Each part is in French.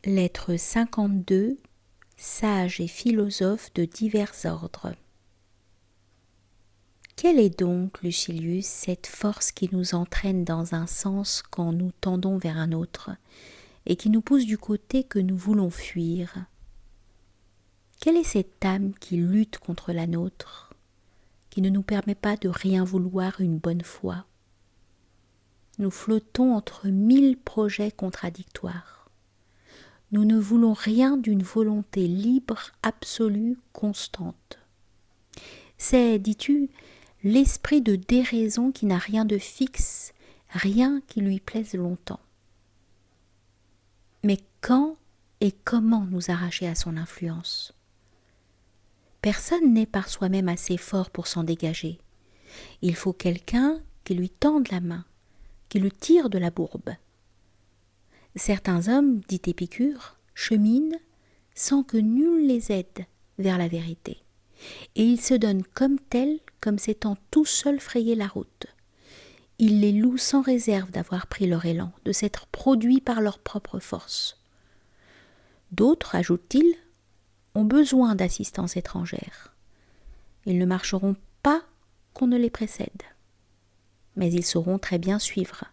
Lettre 52. Sages et philosophes de divers ordres. Quelle est donc, Lucilius, cette force qui nous entraîne dans un sens quand nous tendons vers un autre, et qui nous pousse du côté que nous voulons fuir? Quelle est cette âme qui lutte contre la nôtre, qui ne nous permet pas de rien vouloir une bonne fois? Nous flottons entre 1000 projets contradictoires. Nous ne voulons rien d'une volonté libre, absolue, constante. C'est, dis-tu, l'esprit de déraison qui n'a rien de fixe, rien qui lui plaise longtemps. Mais quand et comment nous arracher à son influence? Personne n'est par soi-même assez fort pour s'en dégager. Il faut quelqu'un qui lui tende la main, qui le tire de la bourbe. Certains hommes, dit Épicure, cheminent sans que nul les aide vers la vérité, et ils se donnent comme tels, comme s'étant tout seuls frayé la route. Ils les louent sans réserve d'avoir pris leur élan, de s'être produits par leur propre force. D'autres, ajoute-t-il, ont besoin d'assistance étrangère. Ils ne marcheront pas qu'on ne les précède, mais ils sauront très bien suivre.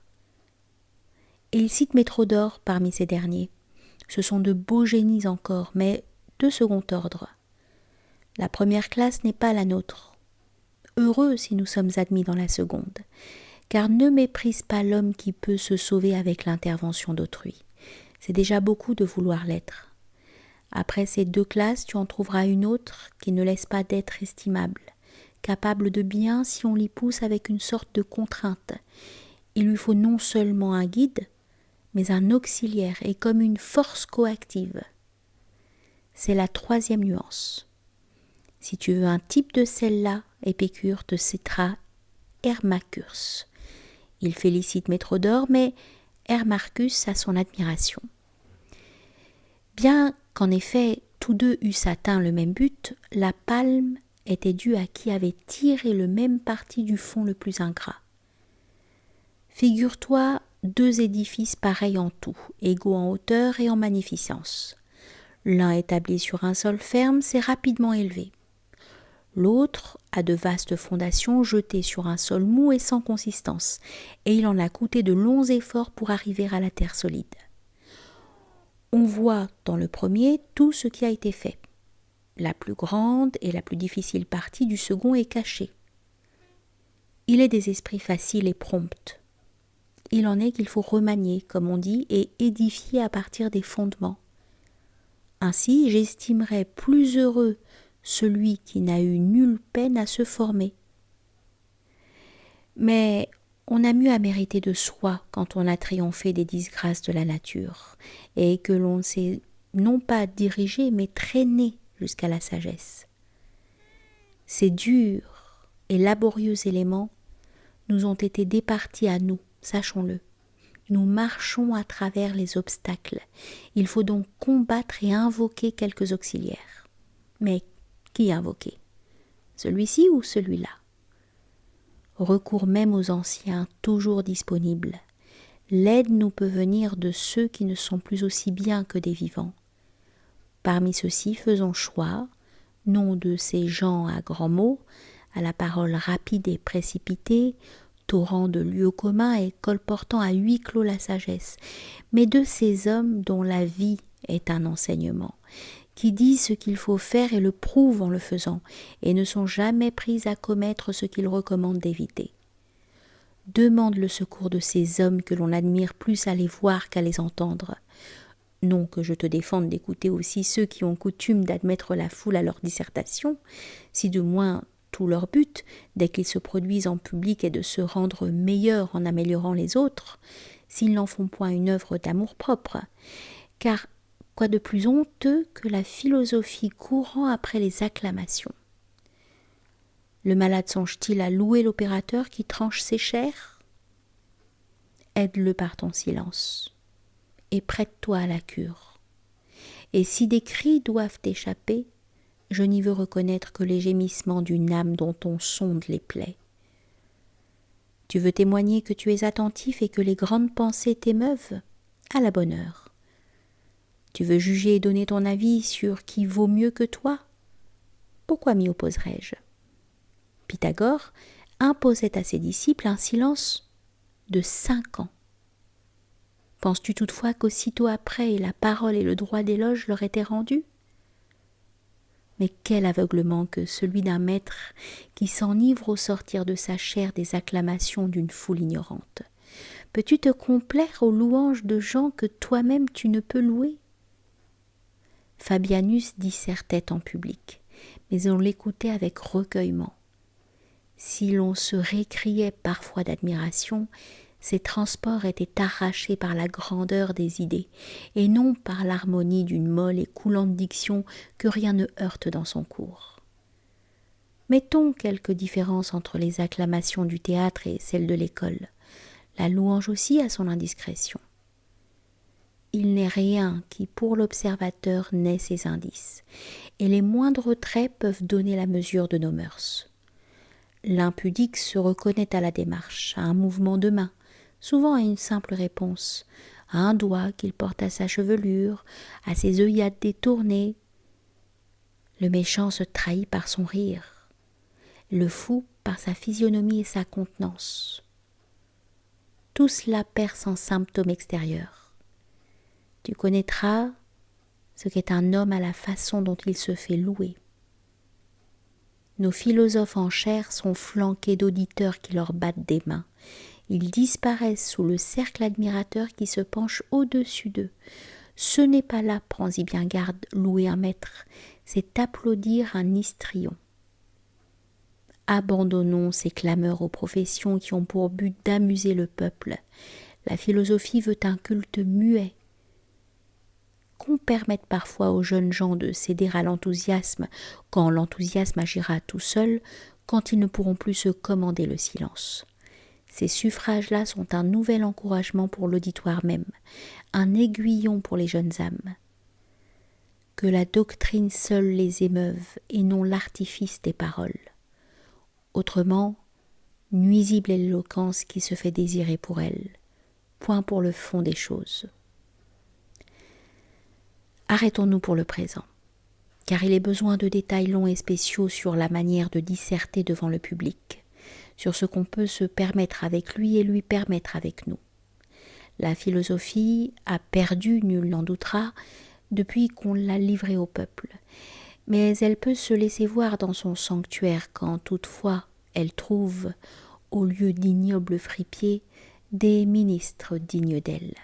Et il cite Métrodore parmi ces derniers. Ce sont de beaux génies encore, mais de second ordre. La première classe n'est pas la nôtre. Heureux si nous sommes admis dans la seconde, car ne méprise pas l'homme qui peut se sauver avec l'intervention d'autrui. C'est déjà beaucoup de vouloir l'être. Après ces deux classes, tu en trouveras une autre qui ne laisse pas d'être estimable, capable de bien si on l'y pousse avec une sorte de contrainte. Il lui faut non seulement un guide, mais un auxiliaire et comme une force coactive. C'est la troisième nuance. Si tu veux un type de celle-là, Épicure te citera Hermachus. Il félicite Métrodore, mais Hermachus a son admiration. Bien qu'en effet tous deux eussent atteint le même but, la palme était due à qui avait tiré le même parti du fond le plus ingrat. Figure-toi deux édifices pareils en tout, égaux en hauteur et en magnificence. L'un établi sur un sol ferme s'est rapidement élevé. L'autre a de vastes fondations jetées sur un sol mou et sans consistance, et il en a coûté de longs efforts pour arriver à la terre solide. On voit dans le premier tout ce qui a été fait. La plus grande et la plus difficile partie du second est cachée. Il est des esprits faciles et prompts. Il en est qu'il faut remanier, comme on dit, et édifier à partir des fondements. Ainsi, j'estimerais plus heureux celui qui n'a eu nulle peine à se former. Mais on a mieux à mériter de soi quand on a triomphé des disgrâces de la nature, et que l'on s'est non pas dirigé, mais traîné jusqu'à la sagesse. Ces durs et laborieux éléments nous ont été départis à nous, sachons-le. Nous marchons à travers les obstacles. Il faut donc combattre et invoquer quelques auxiliaires. Mais qui invoquer? Celui-ci ou celui-là? Recours même aux anciens, toujours disponibles. L'aide nous peut venir de ceux qui ne sont plus aussi bien que des vivants. Parmi ceux-ci, faisons choix, non de ces gens à grands mots, à la parole rapide et précipitée, torrent de lieux communs et colportant à huis clos la sagesse, mais de ces hommes dont la vie est un enseignement, qui disent ce qu'il faut faire et le prouvent en le faisant, et ne sont jamais pris à commettre ce qu'ils recommandent d'éviter. Demande le secours de ces hommes que l'on admire plus à les voir qu'à les entendre. Non que je te défende d'écouter aussi ceux qui ont coutume d'admettre la foule à leur dissertation, si de moins tout leur but, dès qu'ils se produisent en public, est de se rendre meilleurs en améliorant les autres, s'ils n'en font point une œuvre d'amour-propre. Car quoi de plus honteux que la philosophie courant après les acclamations? Le malade songe-t-il à louer l'opérateur qui tranche ses chairs? Aide-le par ton silence, et prête-toi à la cure. Et si des cris doivent échapper, je n'y veux reconnaître que les gémissements d'une âme dont on sonde les plaies. Tu veux témoigner que tu es attentif et que les grandes pensées t'émeuvent? À la bonne heure. Tu veux juger et donner ton avis sur qui vaut mieux que toi? Pourquoi m'y opposerais-je? Pythagore imposait à ses disciples un silence de 5 ans. Penses-tu toutefois qu'aussitôt après la parole et le droit d'éloge leur étaient rendus? Mais quel aveuglement que celui d'un maître qui s'enivre au sortir de sa chair des acclamations d'une foule ignorante. Peux-tu te complaire aux louanges de gens que toi-même tu ne peux louer? Fabianus dissertait en public, mais on l'écoutait avec recueillement. Si l'on se récriait parfois d'admiration, ses transports étaient arrachés par la grandeur des idées, et non par l'harmonie d'une molle et coulante diction que rien ne heurte dans son cours. Mettons quelques différences entre les acclamations du théâtre et celles de l'école. La louange aussi a son indiscrétion. Il n'est rien qui, pour l'observateur, n'ait ses indices, et les moindres traits peuvent donner la mesure de nos mœurs. L'impudique se reconnaît à la démarche, à un mouvement de main, souvent à une simple réponse, à un doigt qu'il porte à sa chevelure, à ses œillades détournées. Le méchant se trahit par son rire, le fou par sa physionomie et sa contenance. Tout cela perce en symptômes extérieurs. Tu connaîtras ce qu'est un homme à la façon dont il se fait louer. Nos philosophes en chair sont flanqués d'auditeurs qui leur battent des mains. Ils disparaissent sous le cercle admirateur qui se penche au-dessus d'eux. Ce n'est pas là, prends-y bien garde, louer un maître, c'est applaudir un histrion. Abandonnons ces clameurs aux professions qui ont pour but d'amuser le peuple. La philosophie veut un culte muet. Qu'on permette parfois aux jeunes gens de céder à l'enthousiasme, quand l'enthousiasme agira tout seul, quand ils ne pourront plus se commander le silence. Ces suffrages-là sont un nouvel encouragement pour l'auditoire même, un aiguillon pour les jeunes âmes. Que la doctrine seule les émeuve, et non l'artifice des paroles. Autrement, nuisible est l'éloquence qui se fait désirer pour elle, point pour le fond des choses. Arrêtons-nous pour le présent, car il est besoin de détails longs et spéciaux sur la manière de disserter devant le public, sur ce qu'on peut se permettre avec lui et lui permettre avec nous. La philosophie a perdu, nul n'en doutera, depuis qu'on l'a livrée au peuple, mais elle peut se laisser voir dans son sanctuaire quand toutefois elle trouve, au lieu d'ignobles fripiers, des ministres dignes d'elle.